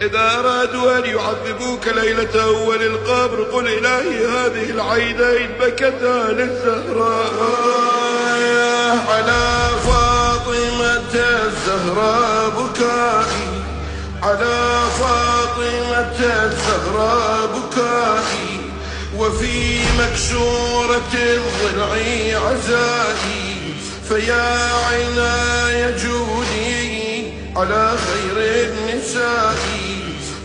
إذا أرادوا أن يعذبوك ليلة أول القبر قل إلهي هذه العينين بكتا للزهراء. على فاطمة الزهراء بكائي، على فاطمة الزهراء بكائي، وفي مكسورة الضلع عزائي. فيا عيناي جودي على خير النساء،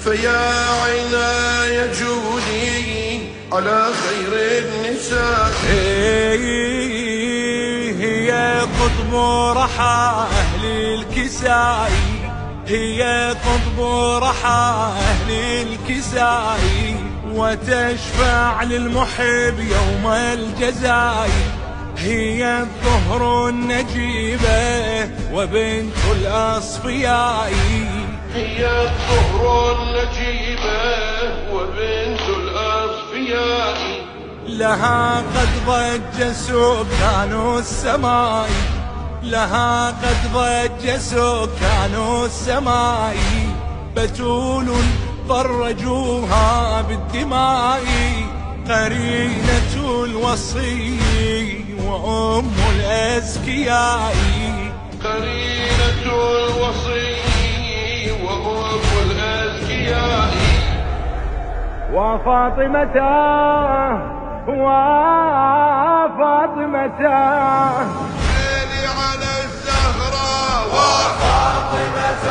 فيا عيناي جودي على خير النساء. هي قطب رحى أهل الكساء، هي قطب رحى أهل الكساء، وتشفع للمحب يوم الجزاء. هي الظهر النجيبة وبنت الأصفياء، هي الظهر النجيبة وبنت الأصفياء. لها قد ضج سكان السماء، لها قد ضج سكان السماء. بتول فرجوها بالدماء، قرينة الوصي وأم الأزكياء، قرينة الوصي وأم الأزكياء. وفاطمة وفاطمة ليلي على الزهراء وفاطمة